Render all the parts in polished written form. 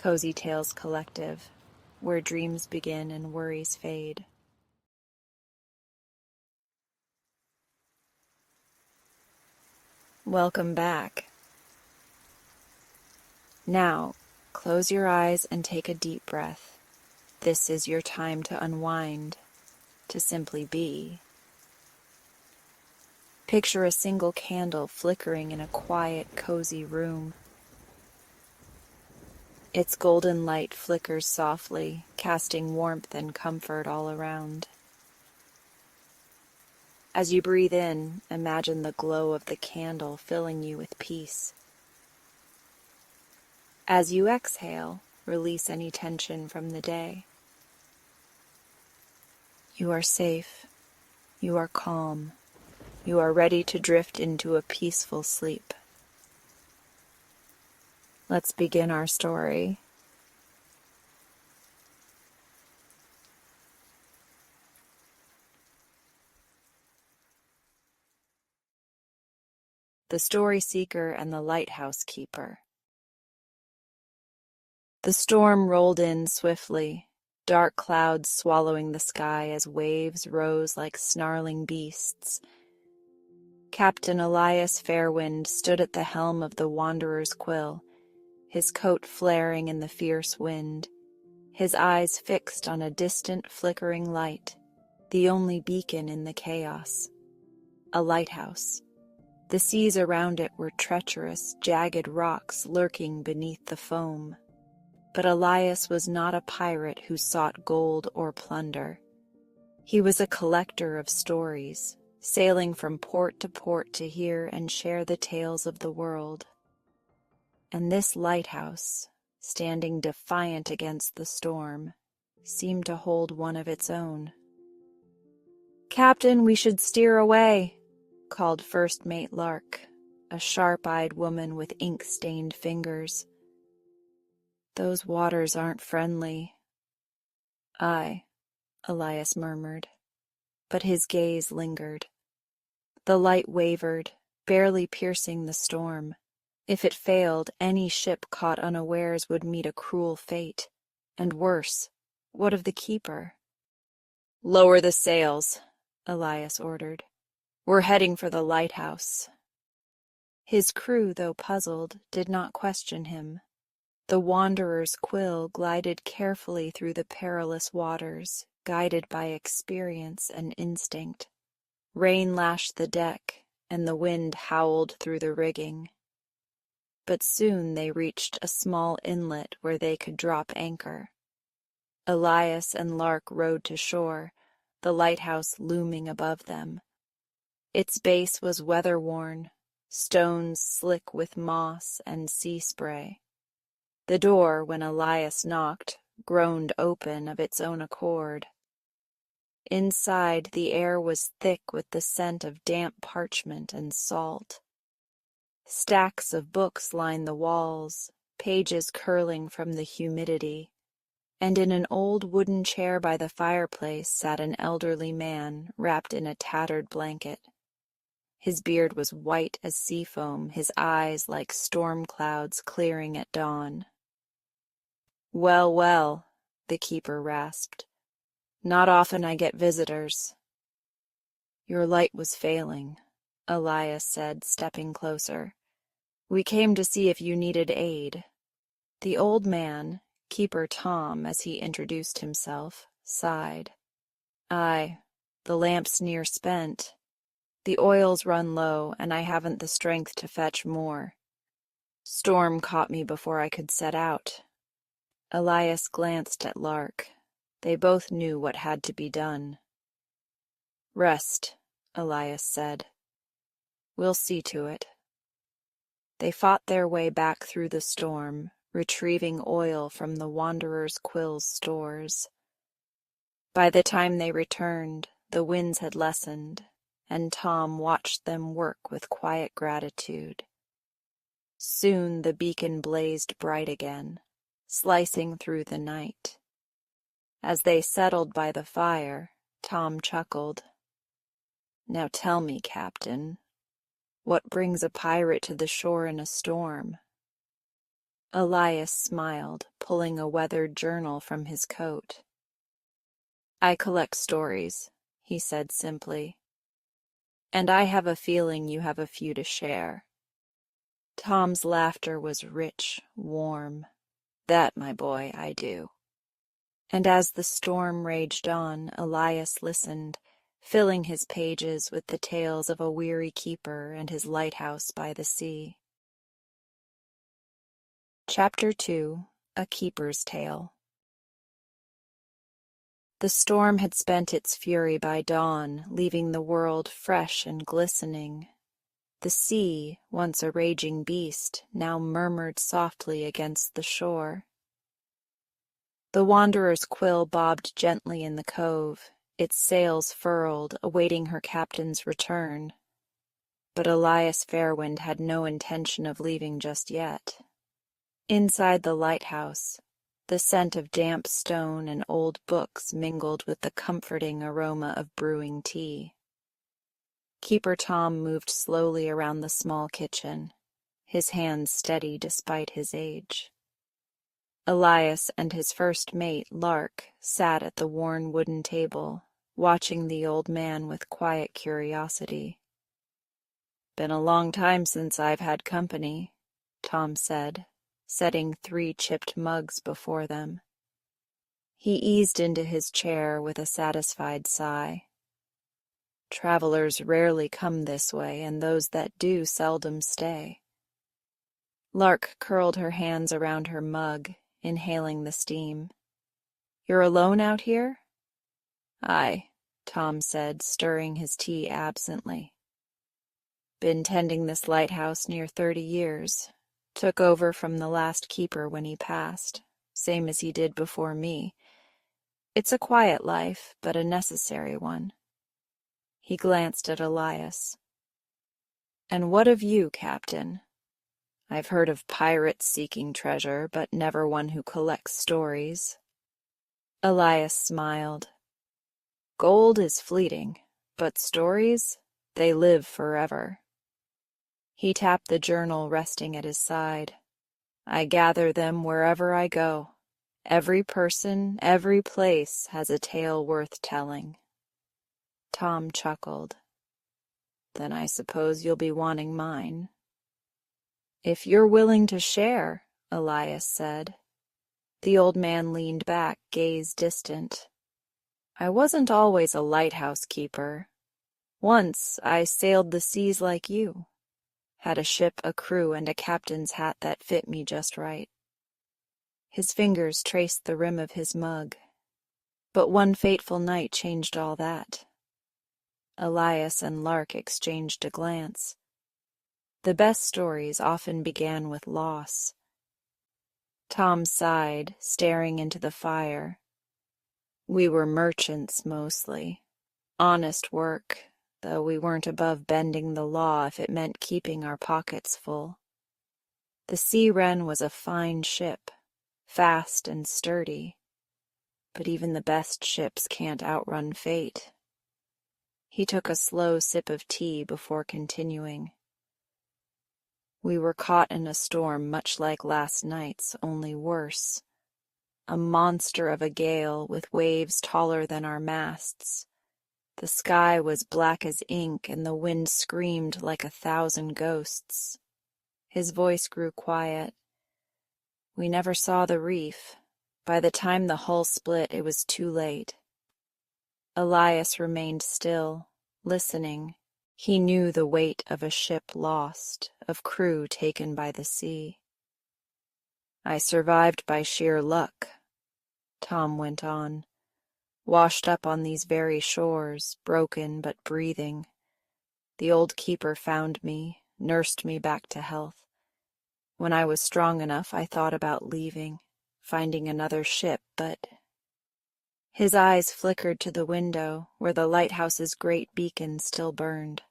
Cozy Tales Collective, where dreams begin and worries fade. Welcome back. Now, close your eyes and take a deep breath. This is your time to unwind, to simply be. Picture a single candle flickering in a quiet, cozy room. Its golden light flickers softly, casting warmth and comfort all around. As you breathe in, imagine the glow of the candle filling you with peace. As you exhale, release any tension from the day. You are safe. You are calm. You are ready to drift into a peaceful sleep. Let's begin our story. The Story Seeker and the Lighthouse Keeper. The storm rolled in swiftly, dark clouds swallowing the sky as waves rose like snarling beasts. Captain Elias Fairwind stood at the helm of the Wanderer's Quill, his coat flaring in the fierce wind, his eyes fixed on a distant flickering light, the only beacon in the chaos. A lighthouse. The seas around it were treacherous, jagged rocks lurking beneath the foam. But Elias was not a pirate who sought gold or plunder. He was a collector of stories, sailing from port to hear and share the tales of the world. And this lighthouse, standing defiant against the storm, seemed to hold one of its own. "Captain, we should steer away," called First Mate Lark, a sharp-eyed woman with ink-stained fingers. "Those waters aren't friendly." "Aye," Elias murmured, but his gaze lingered. The light wavered, barely piercing the storm. If it failed, any ship caught unawares would meet a cruel fate. And worse, what of the keeper? "Lower the sails," Elias ordered. "We're heading for the lighthouse." His crew, though puzzled, did not question him. The Wanderer's Quill glided carefully through the perilous waters, guided by experience and instinct. Rain lashed the deck, and the wind howled through the rigging. But soon they reached a small inlet where they could drop anchor. Elias and Lark rowed to shore, the lighthouse looming above them. Its base was weather-worn, stones slick with moss and sea spray. The door, when Elias knocked, groaned open of its own accord. Inside, the air was thick with the scent of damp parchment and salt. Stacks of books lined the walls, pages curling from the humidity, and in an old wooden chair by the fireplace sat an elderly man wrapped in a tattered blanket. His beard was white as sea foam, his eyes like storm clouds clearing at dawn. "Well, well," the keeper rasped. "Not often I get visitors." "Your light was failing," Elias said, stepping closer. "We came to see if you needed aid." The old man, Keeper Tom, as he introduced himself, sighed. "Aye, the lamp's near spent. The oil's run low, and I haven't the strength to fetch more. Storm caught me before I could set out." Elias glanced at Lark. They both knew what had to be done. "Rest," Elias said. "We'll see to it." They fought their way back through the storm, retrieving oil from the Wanderer's Quill's stores. By the time they returned, the winds had lessened, and Tom watched them work with quiet gratitude. Soon the beacon blazed bright again, slicing through the night. As they settled by the fire, Tom chuckled. "Now tell me, Captain, what brings a pirate to the shore in a storm?" Elias smiled, pulling a weathered journal from his coat. I collect stories, he said simply. And I have a feeling you have a few to share. Tom's laughter was rich, warm. That, my boy, I do. And as the storm raged on, Elias listened, filling his pages with the tales of a weary keeper and his lighthouse by the sea. Chapter 2: A Keeper's Tale. The storm had spent its fury by dawn, leaving the world fresh and glistening. The sea, once a raging beast, now murmured softly against the shore. The wanderer's quill bobbed gently in the cove, its sails furled, awaiting her captain's return. But Elias Fairwind had no intention of leaving just yet. Inside the lighthouse, the scent of damp stone and old books mingled with the comforting aroma of brewing tea. Keeper Tom moved slowly around the small kitchen, his hands steady despite his age. Elias and his first mate, Lark, sat at the worn wooden table, watching the old man with quiet curiosity. "Been a long time since I've had company," Tom said, setting 3 chipped mugs before them. He eased into his chair with a satisfied sigh. Travelers rarely come this way, and those that do seldom stay. Lark curled her hands around her mug, inhaling the steam. "You're alone out here?" "Aye," Tom said, stirring his tea absently. "Been tending this lighthouse near 30 years. Took over from the last keeper when he passed, same as he did before me. It's a quiet life, but a necessary one." He glanced at Elias. "And what of you, Captain? I've heard of pirates seeking treasure, but never one who collects stories." Elias smiled. "Gold is fleeting, but stories, they live forever." He tapped the journal resting at his side. "I gather them wherever I go. Every person, every place has a tale worth telling." Tom chuckled. "Then I suppose you'll be wanting mine." "If you're willing to share," Elias said. The old man leaned back, gaze distant. "I wasn't always a lighthouse keeper. Once I sailed the seas like you. Had a ship, a crew, and a captain's hat that fit me just right." His fingers traced the rim of his mug. But one fateful night changed all that. Elias and Lark exchanged a glance. The best stories often began with loss. Tom sighed, staring into the fire. "We were merchants mostly. Honest work, though we weren't above bending the law if it meant keeping our pockets full. The Sea Wren was a fine ship, fast and sturdy. But even the best ships can't outrun fate." He took a slow sip of tea before continuing. "We were caught in a storm much like last night's, only worse. A monster of a gale with waves taller than our masts. The sky was black as ink and the wind screamed like 1,000 ghosts." His voice grew quiet. "We never saw the reef. By the time the hull split, it was too late." Elias remained still, listening. He knew the weight of a ship lost, of crew taken by the sea. "I survived by sheer luck," Tom went on. "Washed up on these very shores, broken but breathing. The old keeper found me, nursed me back to health. When I was strong enough, I thought about leaving, finding another ship, but—" His eyes flickered to the window, where the lighthouse's great beacon still burned.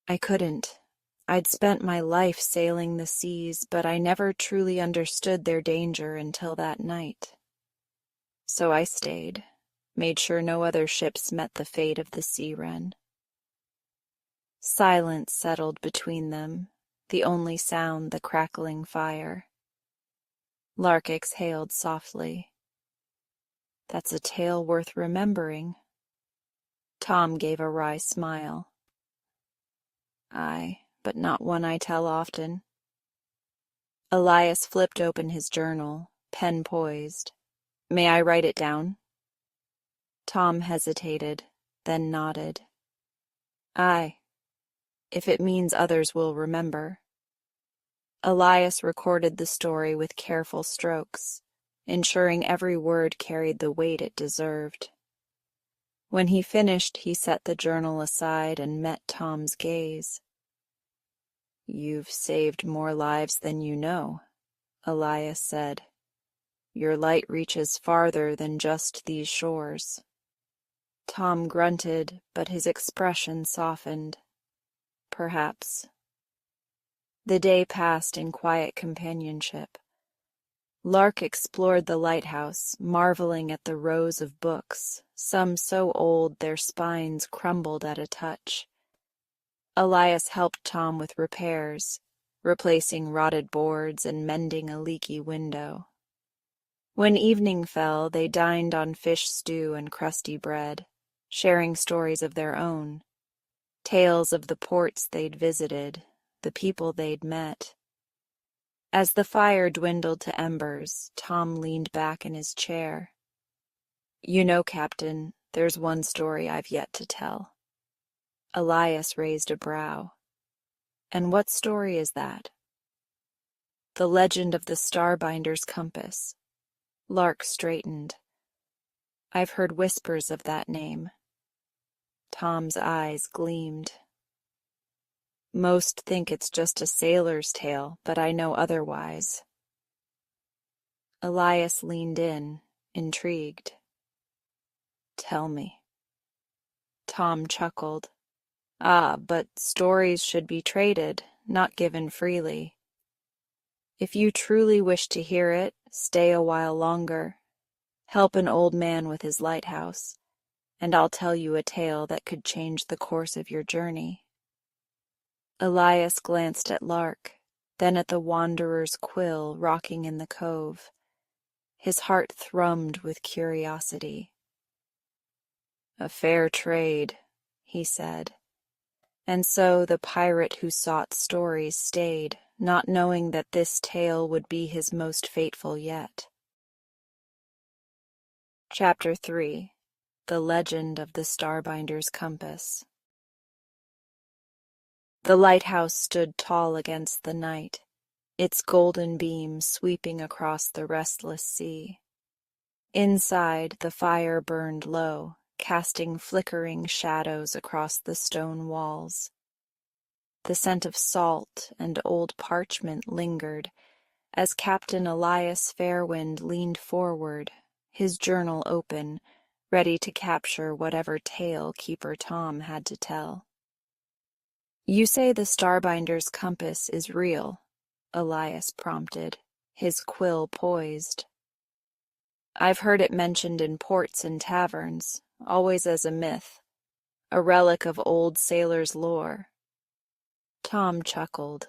"I couldn't. I'd spent my life sailing the seas, but I never truly understood their danger until that night. So I stayed, made sure no other ships met the fate of the Sea Wren." Silence settled between them, the only sound the crackling fire. Lark exhaled softly. That's a tale worth remembering. Tom gave a wry smile. Aye, but not one I tell often. Elias flipped open his journal, pen poised. May I write it down? Tom hesitated, then nodded. Aye, if it means others will remember. Elias recorded the story with careful strokes, ensuring every word carried the weight it deserved. When he finished, he set the journal aside and met Tom's gaze. You've saved more lives than you know, Elias said. Your light reaches farther than just these shores. Tom grunted, but his expression softened. Perhaps. The day passed in quiet companionship. Lark explored the lighthouse, marveling at the rows of books, some so old their spines crumbled at a touch. Elias helped Tom with repairs, replacing rotted boards and mending a leaky window. When evening fell, they dined on fish stew and crusty bread, sharing stories of their own, tales of the ports they'd visited, the people they'd met. As the fire dwindled to embers, Tom leaned back in his chair. You know, Captain, there's one story I've yet to tell. Elias raised a brow. And what story is that? The legend of the Starbinder's compass. Lark straightened. I've heard whispers of that name. Tom's eyes gleamed. Most think it's just a sailor's tale, but I know otherwise. Elias leaned in, intrigued. Tell me. Tom chuckled. Ah, but stories should be traded, not given freely. If you truly wish to hear it, stay a while longer. Help an old man with his lighthouse, and I'll tell you a tale that could change the course of your journey. Elias glanced at Lark, then at the wanderer's quill rocking in the cove. His heart thrummed with curiosity. A fair trade, he said. And so the pirate who sought stories stayed, not knowing that this tale would be his most fateful yet. Chapter 3. The Legend of the Starbinder's Compass. The lighthouse stood tall against the night, its golden beams sweeping across the restless sea. Inside, the fire burned low, casting flickering shadows across the stone walls. The scent of salt and old parchment lingered as Captain Elias Fairwind leaned forward, his journal open, ready to capture whatever tale Keeper Tom had to tell. You say the Starbinder's compass is real, Elias prompted, his quill poised. I've heard it mentioned in ports and taverns, always as a myth, a relic of old sailors' lore. Tom chuckled,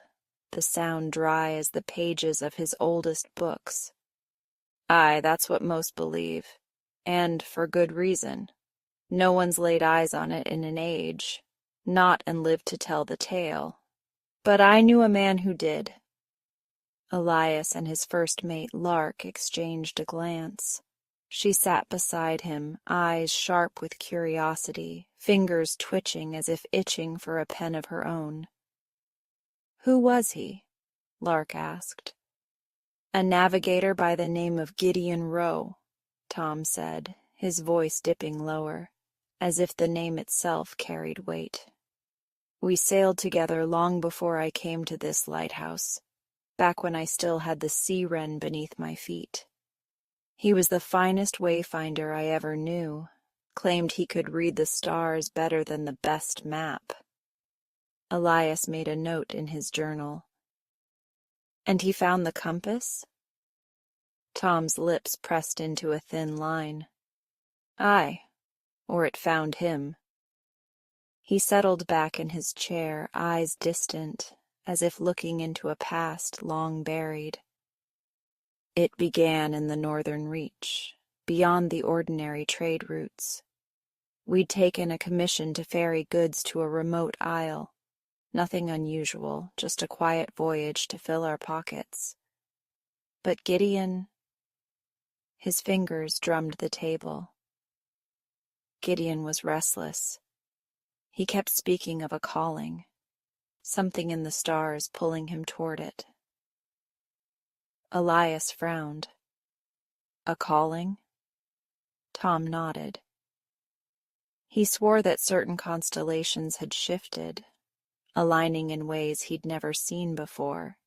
the sound dry as the pages of his oldest books. Aye, that's what most believe, and for good reason. No one's laid eyes on it in an age, not and lived to tell the tale. But I knew a man who did. Elias and his first mate, Lark, exchanged a glance. She sat beside him, eyes sharp with curiosity, fingers twitching as if itching for a pen of her own. Who was he? Lark asked. A navigator by the name of Gideon Rowe, Tom said, his voice dipping lower, as if the name itself carried weight. We sailed together long before I came to this lighthouse, back when I still had the sea wren beneath my feet. He was the finest wayfinder I ever knew, claimed he could read the stars better than the best map. Elias made a note in his journal. And he found the compass? Tom's lips pressed into a thin line. Aye, or it found him. He settled back in his chair, eyes distant, as if looking into a past long buried. It began in the northern reach, beyond the ordinary trade routes. We'd taken a commission to ferry goods to a remote isle. Nothing unusual, just a quiet voyage to fill our pockets. But Gideon, his fingers drummed the table. Gideon was restless. He kept speaking of a calling, something in the stars pulling him toward it. Elias frowned. A calling? Tom nodded. He swore that certain constellations had shifted, aligning in ways he'd never seen before.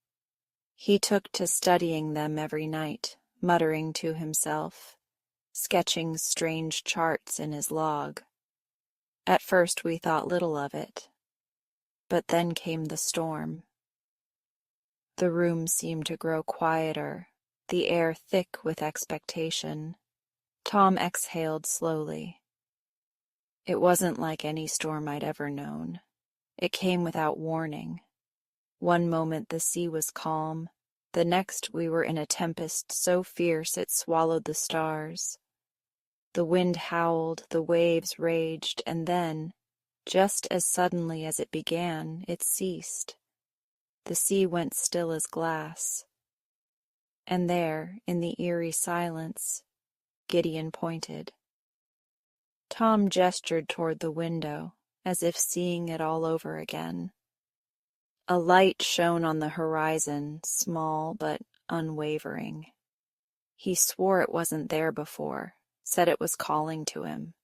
He took to studying them every night, muttering to himself, sketching strange charts in his log. At first we thought little of it, but then came the storm. The room seemed to grow quieter, the air thick with expectation. Tom exhaled slowly. It wasn't like any storm I'd ever known. It came without warning. One moment the sea was calm, the next we were in a tempest so fierce it swallowed the stars. The wind howled, the waves raged, and then, just as suddenly as it began, it ceased. The sea went still as glass. And there, in the eerie silence, Gideon pointed. Tom gestured toward the window, as if seeing it all over again. A light shone on the horizon, small but unwavering. He swore it wasn't there before, said it was calling to him.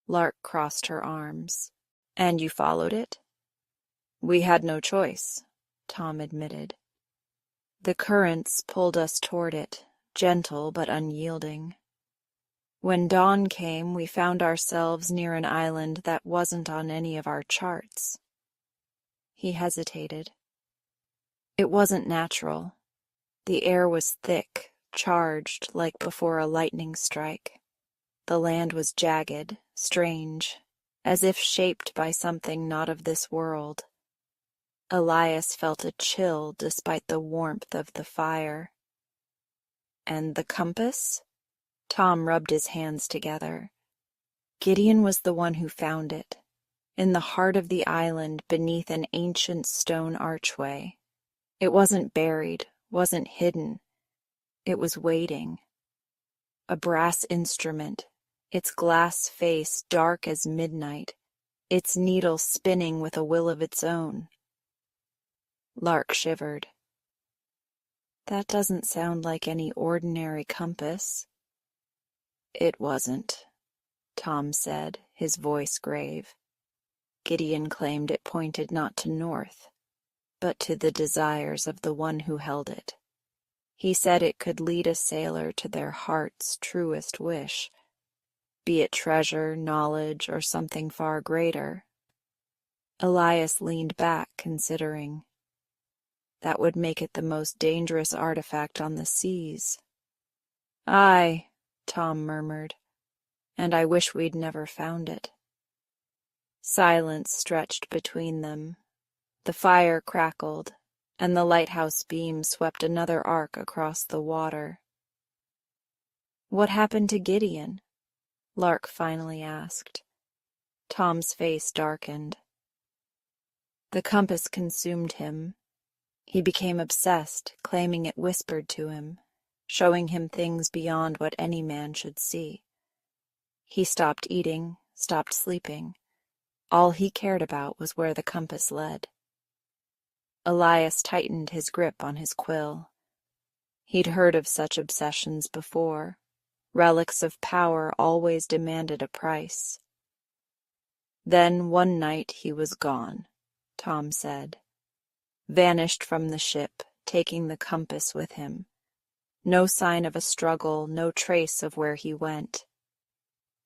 Lark crossed her arms. And you followed it? We had no choice, Tom admitted. The currents pulled us toward it, gentle but unyielding. When dawn came, we found ourselves near an island that wasn't on any of our charts. He hesitated. It wasn't natural. The air was thick, charged like before a lightning strike. The land was jagged, strange, as if shaped by something not of this world. Elias felt a chill despite the warmth of the fire. And the compass? Tom rubbed his hands together. Gideon was the one who found it, in the heart of the island beneath an ancient stone archway. It wasn't buried, wasn't hidden. It was waiting. A brass instrument, its glass face dark as midnight, its needle spinning with a will of its own. Lark shivered. That doesn't sound like any ordinary compass. It wasn't, Tom said, his voice grave. Gideon claimed it pointed not to north, but to the desires of the one who held it. He said it could lead a sailor to their heart's truest wish, be it treasure, knowledge, or something far greater. Elias leaned back, considering. That would make it the most dangerous artifact on the seas. Aye, Tom murmured, and I wish we'd never found it. Silence stretched between them. The fire crackled, and the lighthouse beam swept another arc across the water. What happened to Gideon? Lark finally asked. Tom's face darkened. The compass consumed him. He became obsessed, claiming it whispered to him, showing him things beyond what any man should see. He stopped eating, stopped sleeping. All he cared about was where the compass led. Elias tightened his grip on his quill. He'd heard of such obsessions before. Relics of power always demanded a price. Then one night he was gone, Tom said. Vanished from the ship, taking the compass with him. No sign of a struggle, no trace of where he went.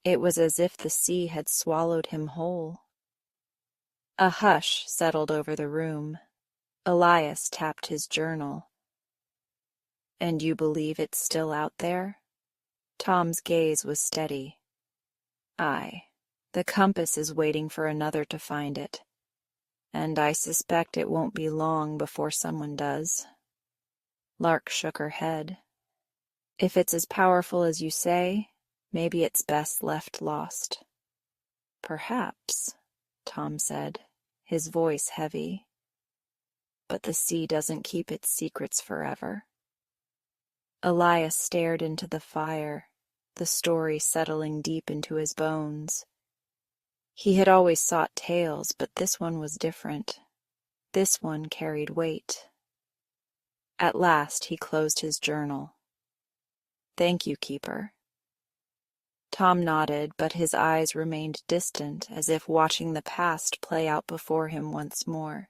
It was as if the sea had swallowed him whole. A hush settled over the room. Elias tapped his journal. And you believe it's still out there? Tom's gaze was steady. Aye, the compass is waiting for another to find it. And I suspect it won't be long before someone does. Lark shook her head. If it's as powerful as you say, maybe it's best left lost. Perhaps, Tom said, his voice heavy. But the sea doesn't keep its secrets forever. Elias stared into the fire, the story settling deep into his bones. He had always sought tales, but this one was different. This one carried weight. At last he closed his journal. Thank you, Keeper. Tom nodded, but his eyes remained distant, as if watching the past play out before him once more.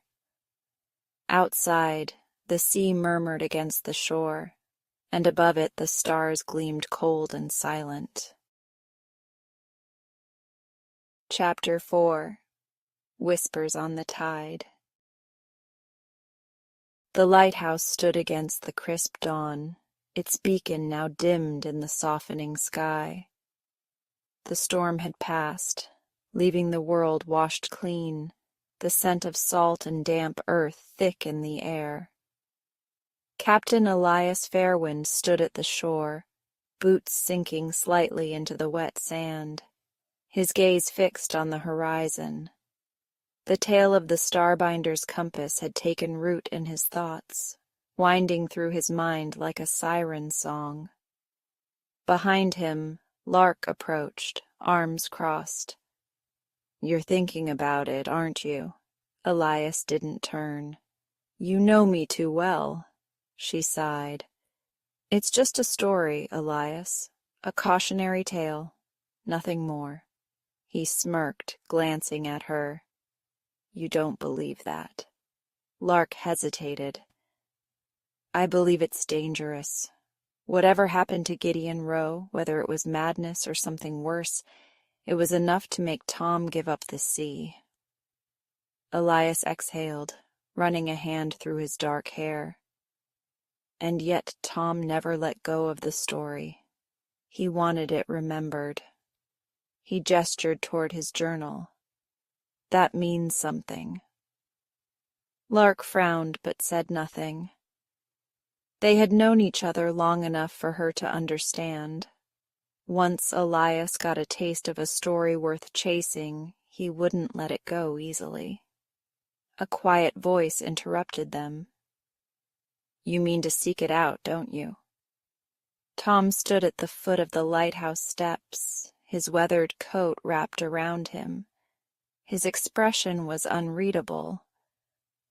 Outside, the sea murmured against the shore, and above it the stars gleamed cold and silent. Chapter 4. Whispers on the Tide. The lighthouse stood against the crisp dawn, its beacon now dimmed in the softening sky. The storm had passed, leaving the world washed clean, the scent of salt and damp earth thick in the air. Captain Elias Fairwind stood at the shore, boots sinking slightly into the wet sand, his gaze fixed on the horizon. The tale of the Starbinder's compass had taken root in his thoughts, winding through his mind like a siren song. Behind him, Lark approached, arms crossed. You're thinking about it, aren't you? Elias didn't turn. You know me too well, she sighed. It's just a story, Elias, a cautionary tale, nothing more. He smirked, glancing at her. You don't believe that. Lark hesitated. I believe it's dangerous. Whatever happened to Gideon Rowe, whether it was madness or something worse, it was enough to make Tom give up the sea. Elias exhaled, running a hand through his dark hair. And yet Tom never let go of the story. He wanted it remembered. He gestured toward his journal. That means something. Lark frowned but said nothing. They had known each other long enough for her to understand. Once Elias got a taste of a story worth chasing, he wouldn't let it go easily. A quiet voice interrupted them. You mean to seek it out, don't you? Tom stood at the foot of the lighthouse steps, his weathered coat wrapped around him. His expression was unreadable,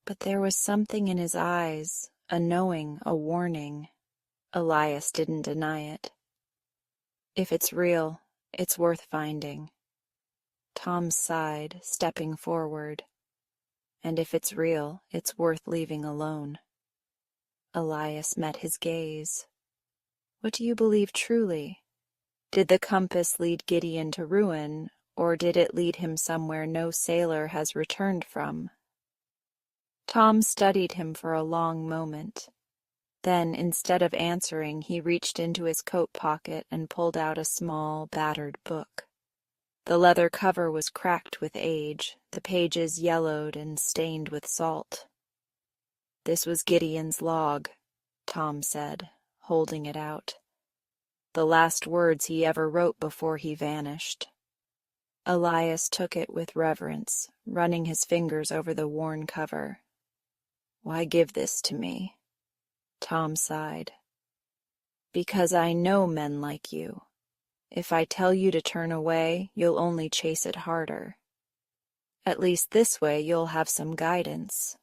but there was something in his eyes, a knowing, a warning. Elias didn't deny it. If it's real, it's worth finding. Tom sighed, stepping forward. And if it's real, it's worth leaving alone. Elias met his gaze. What do you believe truly? Did the compass lead Gideon to ruin, or did it lead him somewhere no sailor has returned from? Tom studied him for a long moment. Then, instead of answering, he reached into his coat pocket and pulled out a small, battered book. The leather cover was cracked with age, the pages yellowed and stained with salt. This was Gideon's log, Tom said, holding it out. The last words he ever wrote before he vanished. Elias took it with reverence, running his fingers over the worn cover. Why give this to me? Tom sighed. Because I know men like you. If I tell you to turn away, you'll only chase it harder. At least this way you'll have some guidance.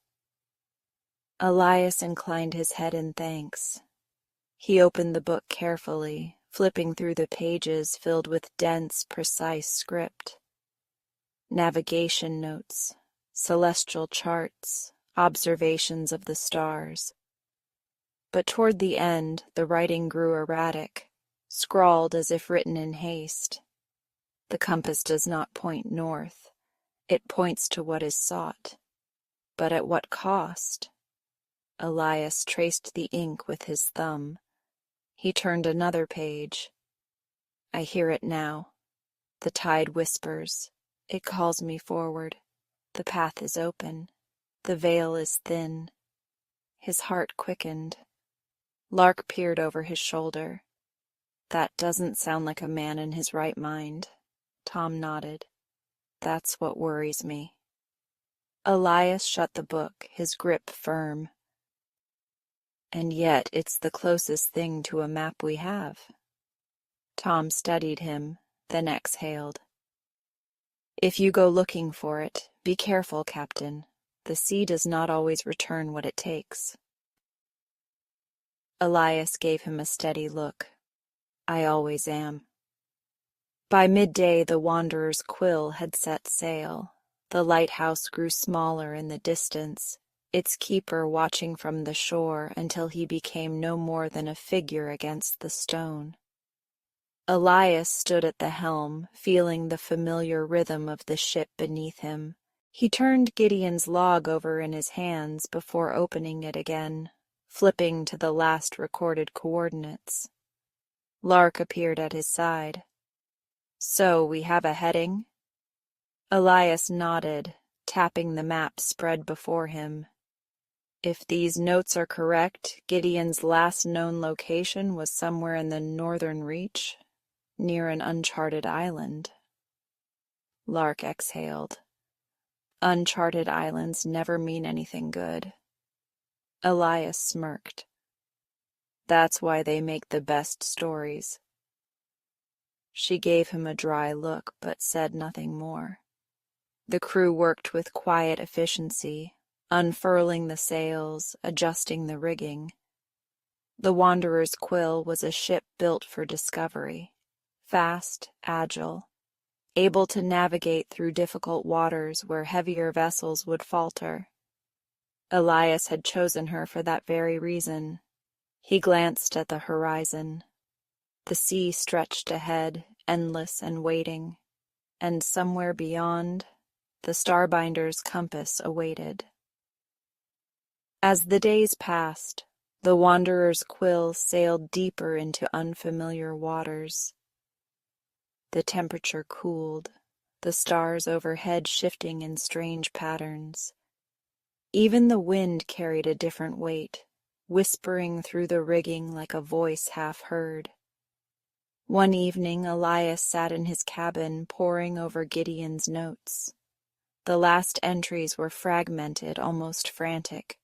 Elias inclined his head in thanks. He opened the book carefully, flipping through the pages filled with dense, precise script. Navigation notes, celestial charts, observations of the stars. But toward the end, the writing grew erratic, scrawled as if written in haste. The compass does not point north. It points to what is sought. But at what cost? Elias traced the ink with his thumb. He turned another page. I hear it now. The tide whispers. It calls me forward. The path is open. The veil is thin. His heart quickened. Lark peered over his shoulder. That doesn't sound like a man in his right mind. Tom nodded. That's what worries me. Elias shut the book, his grip firm. And yet it's the closest thing to a map we have. Tom studied him, then exhaled. If you go looking for it, be careful, Captain. The sea does not always return what it takes. Elias gave him a steady look. I always am. By midday, the Wanderer's quill had set sail. The lighthouse grew smaller in the distance, its keeper watching from the shore until he became no more than a figure against the stone. Elias stood at the helm, feeling the familiar rhythm of the ship beneath him. He turned Gideon's log over in his hands before opening it again, flipping to the last recorded coordinates. Lark appeared at his side. So we have a heading? Elias nodded, tapping the map spread before him. If these notes are correct, Gideon's last known location was somewhere in the northern reach, near an uncharted island. Lark exhaled. Uncharted islands never mean anything good. Elias smirked. That's why they make the best stories. She gave him a dry look, but said nothing more. The crew worked with quiet efficiency, unfurling the sails, adjusting the rigging. The Wanderer's quill was a ship built for discovery, fast, agile, able to navigate through difficult waters where heavier vessels would falter. Elias had chosen her for that very reason. He glanced at the horizon. The sea stretched ahead, endless and waiting, and somewhere beyond, the Starbinder's compass awaited. As the days passed, the Wanderer's quill sailed deeper into unfamiliar waters. The temperature cooled, the stars overhead shifting in strange patterns. Even the wind carried a different weight, whispering through the rigging like a voice half heard. One evening, Elias sat in his cabin poring over Gideon's notes. The last entries were fragmented, almost frantic.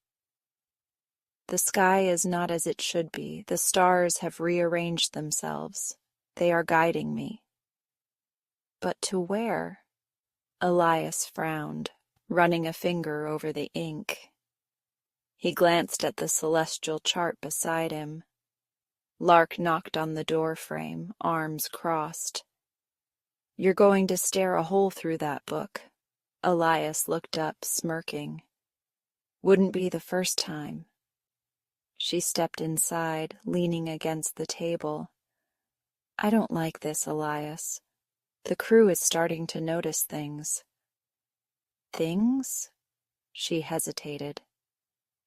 The sky is not as it should be. The stars have rearranged themselves. They are guiding me. But to where? Elias frowned, running a finger over the ink. He glanced at the celestial chart beside him. Lark knocked on the door frame, arms crossed. You're going to stare a hole through that book. Elias looked up, smirking. Wouldn't be the first time. She stepped inside, leaning against the table. I don't like this, Elias. The crew is starting to notice things. Things? She hesitated.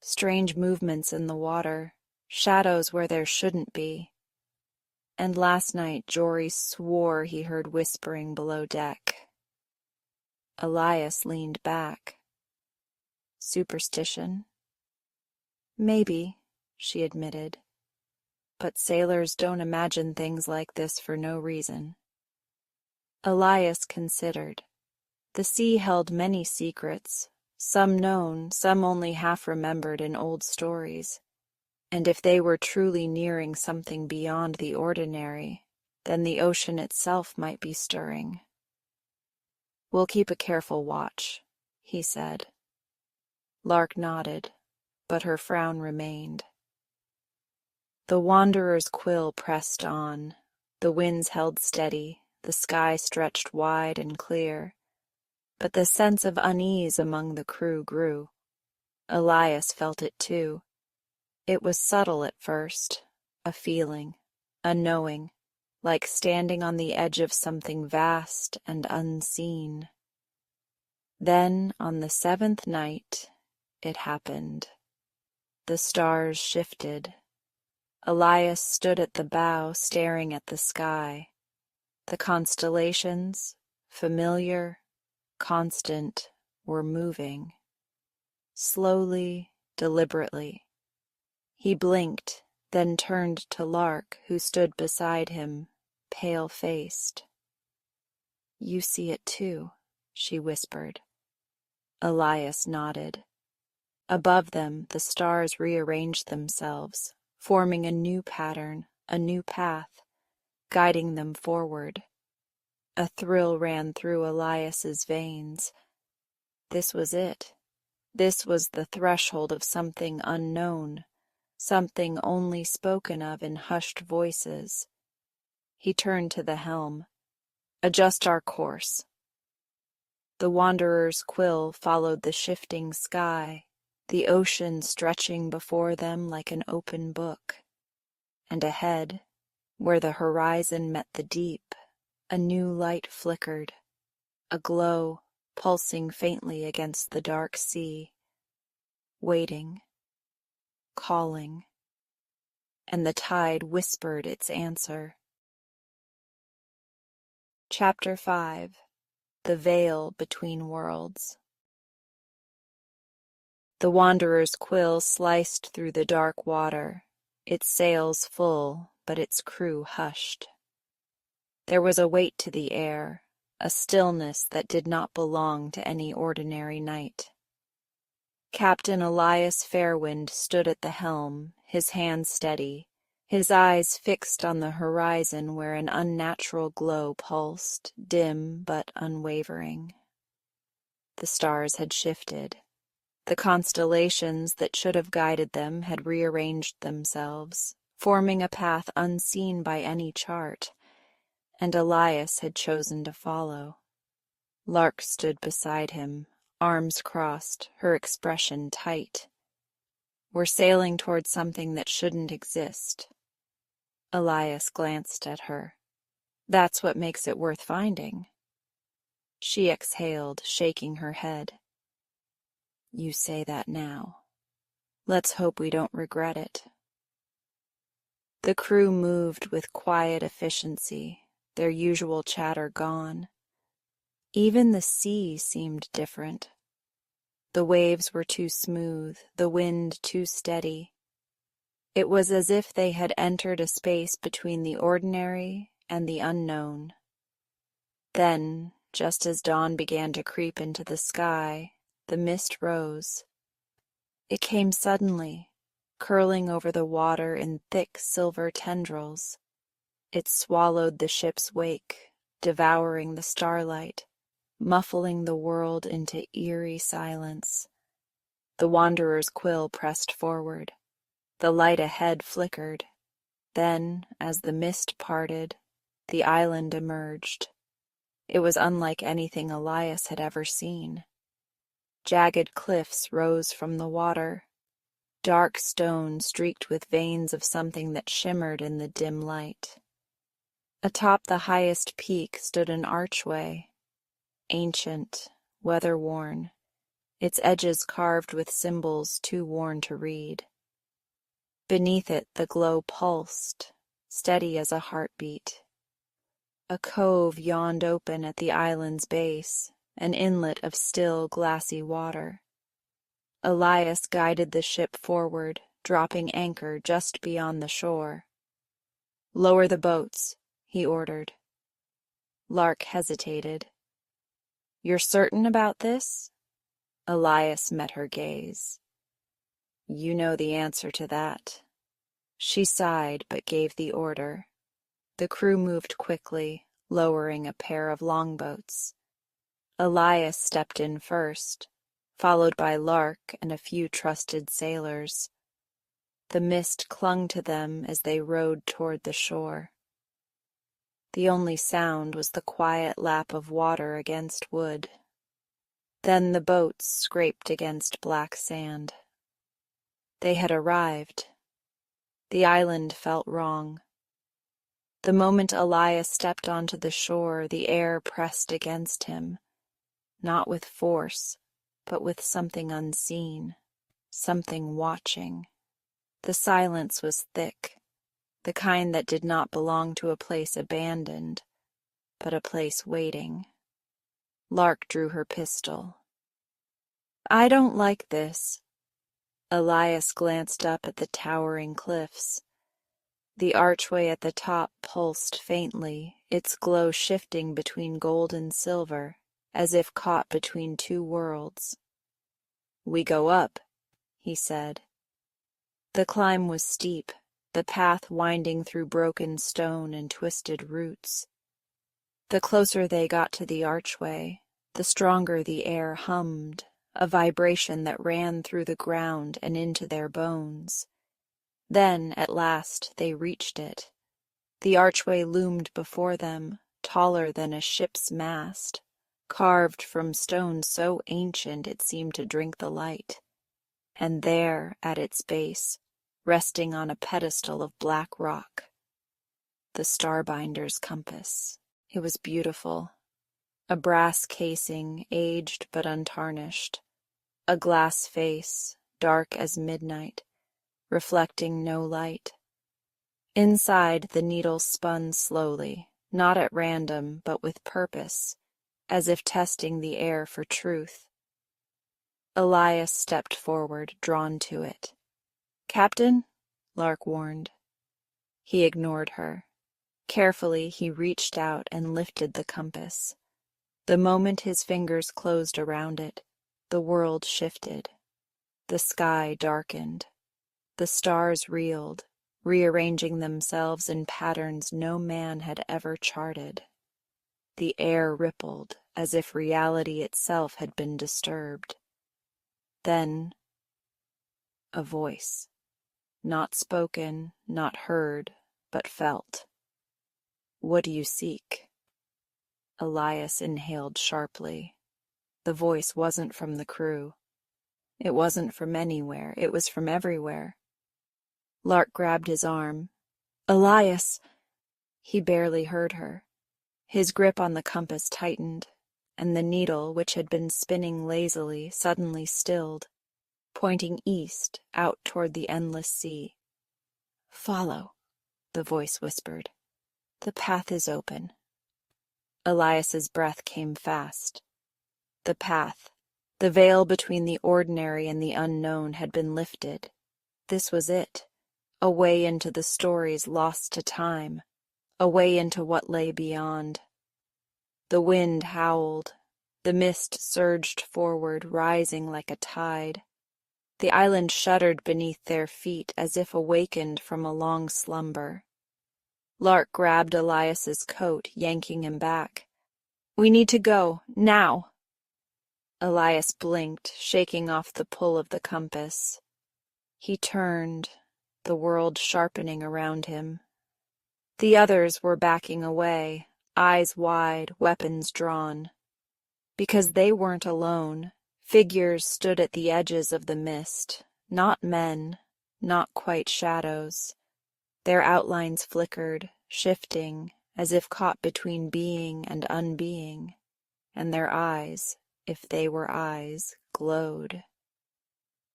Strange movements in the water. Shadows where there shouldn't be. And last night Jory swore he heard whispering below deck. Elias leaned back. Superstition? Maybe, she admitted. But sailors don't imagine things like this for no reason. Elias considered. The sea held many secrets, some known, some only half remembered in old stories. And if they were truly nearing something beyond the ordinary, then the ocean itself might be stirring. We'll keep a careful watch, he said. Lark nodded, but her frown remained. The Wanderer's quill pressed on. The winds held steady, the sky stretched wide and clear. But the sense of unease among the crew grew. Elias felt it too. It was subtle at first, a feeling, a knowing, like standing on the edge of something vast and unseen. Then, on the seventh night, it happened. The stars shifted. Elias stood at the bow, staring at the sky. The constellations, familiar, constant, were moving. Slowly, deliberately. He blinked, then turned to Lark, who stood beside him, pale-faced. "You see it too," she whispered. Elias nodded. Above them, the stars rearranged themselves, forming a new pattern, a new path, guiding them forward. A thrill ran through Elias's veins. This was it. This was the threshold of something unknown, something only spoken of in hushed voices. He turned to the helm. "Adjust our course." The wanderer's quill followed the shifting sky, the ocean stretching before them like an open book. And ahead, where the horizon met the deep, a new light flickered, a glow pulsing faintly against the dark sea, waiting, calling, and the tide whispered its answer. Chapter 5. The Veil Between Worlds. The wanderer's quill sliced through the dark water, its sails full, but its crew hushed. There was a weight to the air, a stillness that did not belong to any ordinary night. Captain Elias Fairwind stood at the helm, his hand steady, his eyes fixed on the horizon where an unnatural glow pulsed, dim but unwavering. The stars had shifted. The constellations that should have guided them had rearranged themselves, forming a path unseen by any chart, and Elias had chosen to follow. Lark stood beside him, arms crossed, her expression tight. "We're sailing toward something that shouldn't exist." Elias glanced at her. "That's what makes it worth finding." She exhaled, shaking her head. "You say that now. Let's hope we don't regret it." The crew moved with quiet efficiency, their usual chatter gone. Even the sea seemed different. The waves were too smooth, the wind too steady. It was as if they had entered a space between the ordinary and the unknown. Then, just as dawn began to creep into the sky, the mist rose. It came suddenly, curling over the water in thick silver tendrils. It swallowed the ship's wake, devouring the starlight, muffling the world into eerie silence. The wanderer's quill pressed forward. The light ahead flickered. Then, as the mist parted, the island emerged. It was unlike anything Elias had ever seen. Jagged cliffs rose from the water, dark stone streaked with veins of something that shimmered in the dim light. Atop the highest peak stood an archway, ancient, weather-worn, its edges carved with symbols too worn to read. Beneath it the glow pulsed, steady as a heartbeat. A cove yawned open at the island's base, an inlet of still, glassy water. Elias guided the ship forward, dropping anchor just beyond the shore. "Lower the boats," he ordered. Lark hesitated. "You're certain about this?" Elias met her gaze. "You know the answer to that." She sighed but gave the order. The crew moved quickly, lowering a pair of longboats. Elias stepped in first, followed by Lark and a few trusted sailors. The mist clung to them as they rowed toward the shore. The only sound was the quiet lap of water against wood. Then the boats scraped against black sand. They had arrived. The island felt wrong. The moment Elias stepped onto the shore, the air pressed against him, not with force, but with something unseen, something watching. The silence was thick, the kind that did not belong to a place abandoned, but a place waiting. Lark drew her pistol. "I don't like this." Elias glanced up at the towering cliffs. The archway at the top pulsed faintly, its glow shifting between gold and silver, as if caught between two worlds. "We go up," he said. The climb was steep, the path winding through broken stone and twisted roots. The closer they got to the archway, the stronger the air hummed, a vibration that ran through the ground and into their bones. Then, at last, they reached it. The archway loomed before them, taller than a ship's mast, carved from stone so ancient it seemed to drink the light. And there, at its base, resting on a pedestal of black rock, the Starbinder's compass. It was beautiful. A brass casing, aged but untarnished. A glass face, dark as midnight, reflecting no light. Inside, the needle spun slowly, not at random, but with purpose, as if testing the air for truth. Elias stepped forward, drawn to it. "Captain?" Lark warned. He ignored her. Carefully, he reached out and lifted the compass. The moment his fingers closed around it, the world shifted. The sky darkened. The stars reeled, rearranging themselves in patterns no man had ever charted. The air rippled, as if reality itself had been disturbed. Then, a voice. Not spoken, not heard, but felt. "What do you seek?" Elias inhaled sharply. The voice wasn't from the crew. It wasn't from anywhere. It was from everywhere. Lark grabbed his arm. "Elias!" He barely heard her. His grip on the compass tightened, and the needle, which had been spinning lazily, suddenly stilled, pointing east, out toward the endless sea. "Follow," the voice whispered. "The path is open." Elias's breath came fast. The path, the veil between the ordinary and the unknown, had been lifted. This was it, a way into the stories lost to time, a way into what lay beyond. The wind howled. The mist surged forward, rising like a tide. The island shuddered beneath their feet as if awakened from a long slumber. Lark grabbed Elias's coat, yanking him back. "We need to go, now." Elias blinked, shaking off the pull of the compass. He turned, the world sharpening around him. The others were backing away, eyes wide, weapons drawn. Because they weren't alone, figures stood at the edges of the mist, not men, not quite shadows. Their outlines flickered, shifting, as if caught between being and unbeing, and their eyes, if they were eyes, glowed.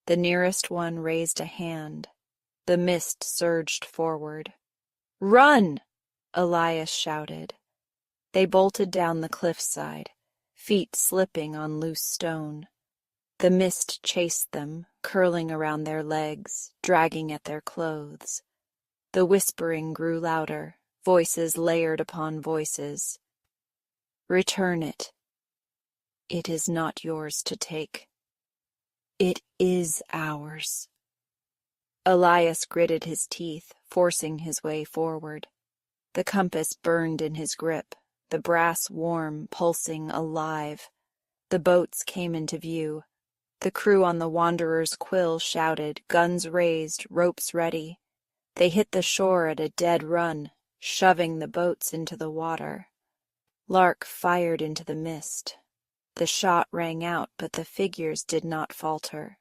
The nearest one raised a hand. The mist surged forward. "Run!" Elias shouted. They bolted down the cliffside, feet slipping on loose stone. The mist chased them, curling around their legs, dragging at their clothes. The whispering grew louder, voices layered upon voices. "Return it. It is not yours to take. It is ours." Elias gritted his teeth, forcing his way forward. The compass burned in his grip, the brass warm, pulsing, alive. The boats came into view. The crew on the Wanderer's quill shouted, guns raised, ropes ready. They hit the shore at a dead run, shoving the boats into the water. Lark fired into the mist. The shot rang out, but the figures did not falter.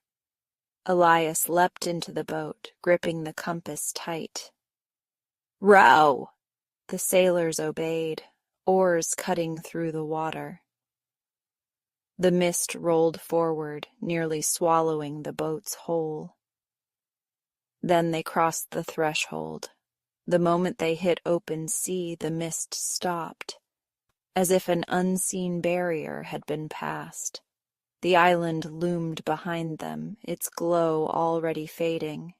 Elias leapt into the boat, gripping the compass tight. "Row!" The sailors obeyed, oars cutting through the water. The mist rolled forward, nearly swallowing the boats whole. Then they crossed the threshold. The moment they hit open sea, the mist stopped, as if an unseen barrier had been passed. The island loomed behind them, its glow already fading.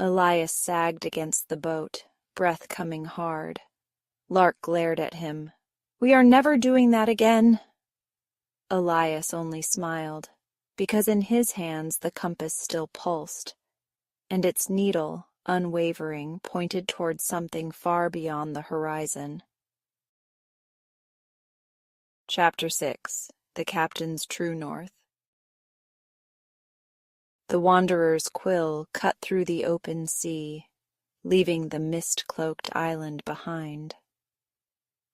Elias sagged against the boat, breath coming hard. Lark glared at him. "We are never doing that again." Elias only smiled, because in his hands the compass still pulsed, and its needle, unwavering, pointed towards something far beyond the horizon. Chapter 6. The Captain's True North. The wanderer's quill cut through the open sea, leaving the mist-cloaked island behind.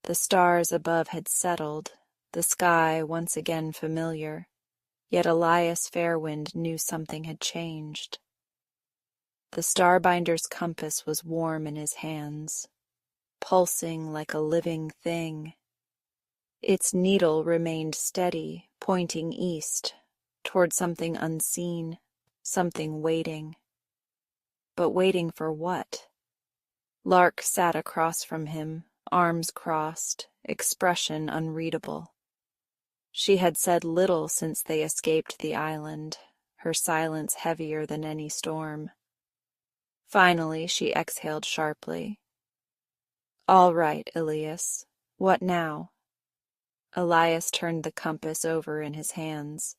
The stars above had settled, the sky once again familiar, yet Elias Fairwind knew something had changed. The starbinder's compass was warm in his hands, pulsing like a living thing. Its needle remained steady, pointing east, toward something unseen, something waiting. But waiting for what? Lark sat across from him, arms crossed, expression unreadable. She had said little since they escaped the island, her silence heavier than any storm. Finally, she exhaled sharply. "All right, Elias. What now?" Elias turned the compass over in his hands.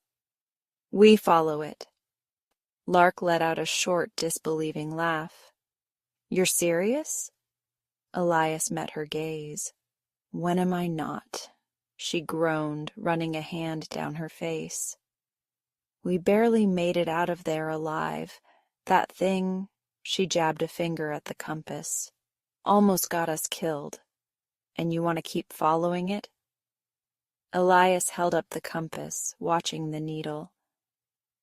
"We follow it." Lark let out a short, disbelieving laugh. "You're serious?" Elias met her gaze. "When am I not?" she groaned, running a hand down her face. "We barely made it out of there alive. That thing," she jabbed a finger at the compass, "almost got us killed. And you want to keep following it?" Elias held up the compass, watching the needle.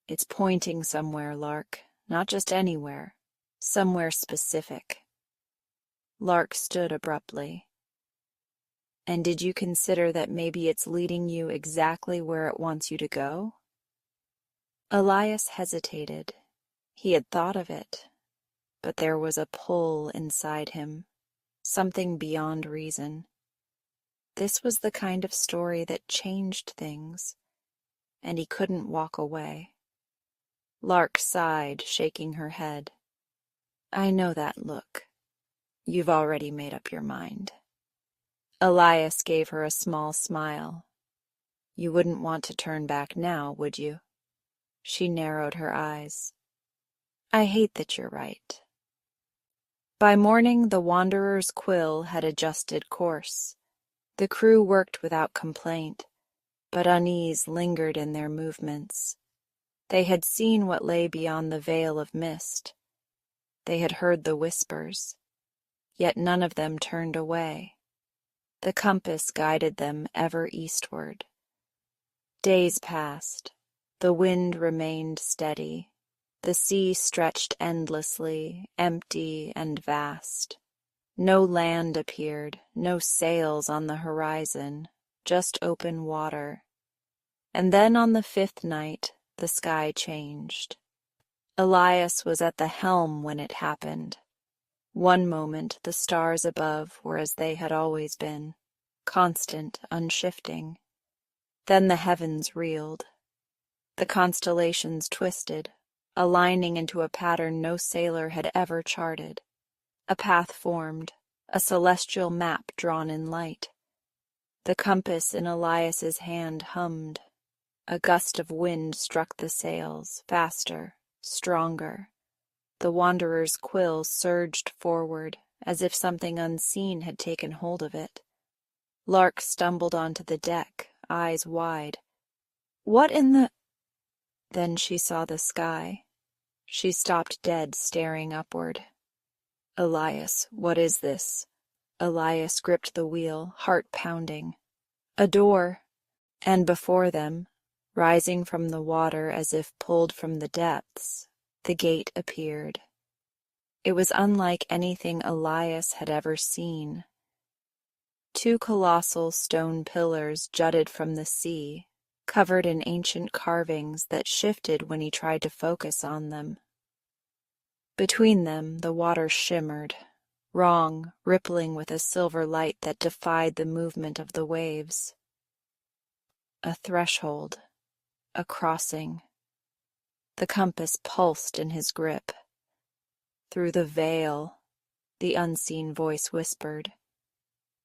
"It's pointing somewhere, Lark. Not just anywhere. Somewhere specific." Lark stood abruptly. "And did you consider that maybe it's leading you exactly where it wants you to go?" Elias hesitated. He had thought of it, but there was a pull inside him, something beyond reason. This was the kind of story that changed things, and he couldn't walk away. Lark sighed, shaking her head. "I know that look. You've already made up your mind." Elias gave her a small smile. "You wouldn't want to turn back now, would you?" She narrowed her eyes. "I hate that you're right." By morning, the Wanderer's quill had adjusted course. The crew worked without complaint, but unease lingered in their movements. They had seen what lay beyond the veil of mist. They had heard the whispers, yet none of them turned away. The compass guided them ever eastward. Days passed. The wind remained steady. The sea stretched endlessly, empty and vast. No land appeared, no sails on the horizon, just open water. And then on the 5th night, the sky changed. Elias was at the helm when it happened. One moment the stars above were as they had always been, constant, unshifting. Then the heavens reeled. The constellations twisted, aligning into a pattern no sailor had ever charted. A path formed, a celestial map drawn in light. The compass in Elias's hand hummed. A gust of wind struck the sails, faster, stronger. The Wanderer's quill surged forward, as if something unseen had taken hold of it. Lark stumbled onto the deck, eyes wide. "What in the—" Then she saw the sky. She stopped dead, staring upward. "Elias, what is this?" Elias gripped the wheel, heart pounding. A door, and before them, rising from the water as if pulled from the depths, the gate appeared. It was unlike anything Elias had ever seen. 2 colossal stone pillars jutted from the sea, covered in ancient carvings that shifted when he tried to focus on them. Between them, the water shimmered, wrong, rippling with a silver light that defied the movement of the waves. A threshold, a crossing. The compass pulsed in his grip. Through the veil, the unseen voice whispered.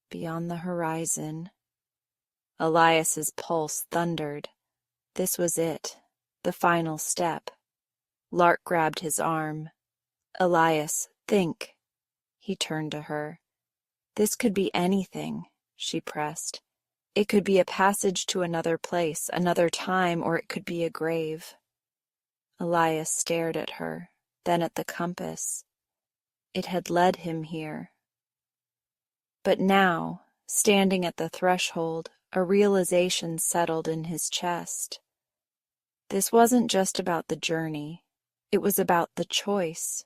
Beyond the horizon. Elias's pulse thundered. This was it, the final step. Lark grabbed his arm. Elias, think. He turned to her. This could be anything, she pressed. It could be a passage to another place, another time, or it could be a grave. Elias stared at her, then at the compass. It had led him here. But now, standing at the threshold, a realization settled in his chest. This wasn't just about the journey. It was about the choice.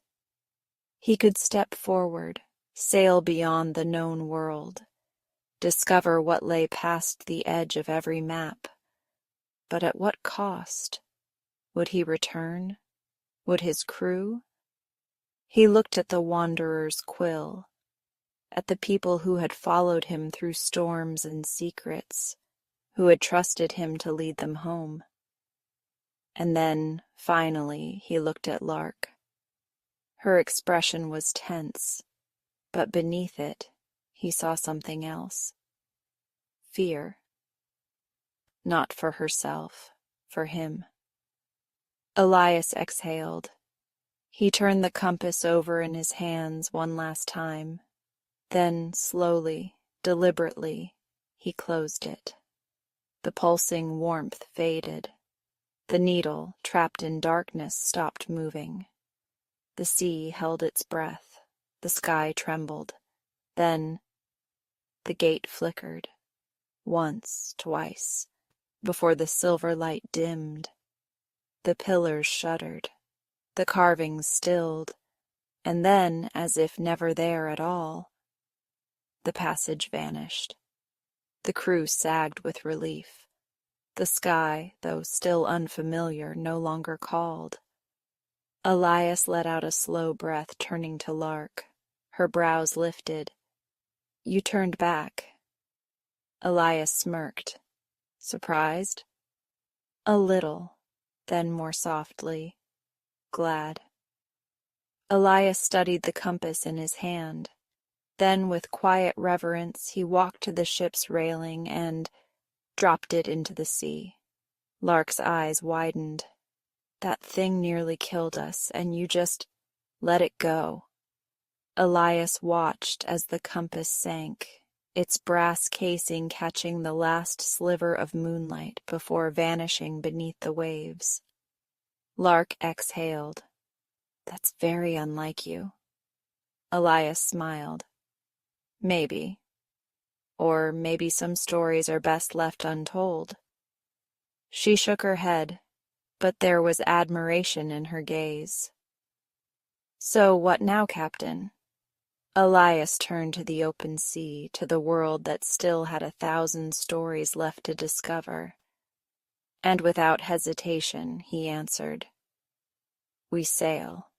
He could step forward, sail beyond the known world, discover what lay past the edge of every map. But at what cost? Would he return? Would his crew? He looked at the wanderer's quill, at the people who had followed him through storms and secrets, who had trusted him to lead them home. And then, finally, he looked at Lark. Her expression was tense, but beneath it, he saw something else. Fear. Not for herself, for him. Elias exhaled. He turned the compass over in his hands one last time. Then, slowly, deliberately, he closed it. The pulsing warmth faded. The needle, trapped in darkness, stopped moving. The sea held its breath. The sky trembled. Then, the gate flickered. Once, twice, before the silver light dimmed. The pillars shuddered. The carvings stilled. And then, as if never there at all, the passage vanished. The crew sagged with relief. The sky, though still unfamiliar, no longer called. Elias let out a slow breath, turning to Lark. Her brows lifted. You turned back. Elias smirked. Surprised? A little, then more softly. Glad. Elias studied the compass in his hand. Then, with quiet reverence, he walked to the ship's railing and dropped it into the sea. Lark's eyes widened. That thing nearly killed us, and you just let it go. Elias watched as the compass sank, its brass casing catching the last sliver of moonlight before vanishing beneath the waves. Lark exhaled. That's very unlike you. Elias smiled. Maybe. Or maybe some stories are best left untold. She shook her head, but there was admiration in her gaze. So what now, Captain? Elias turned to the open sea, to the world that still had 1,000 stories left to discover. And without hesitation, he answered, We sail.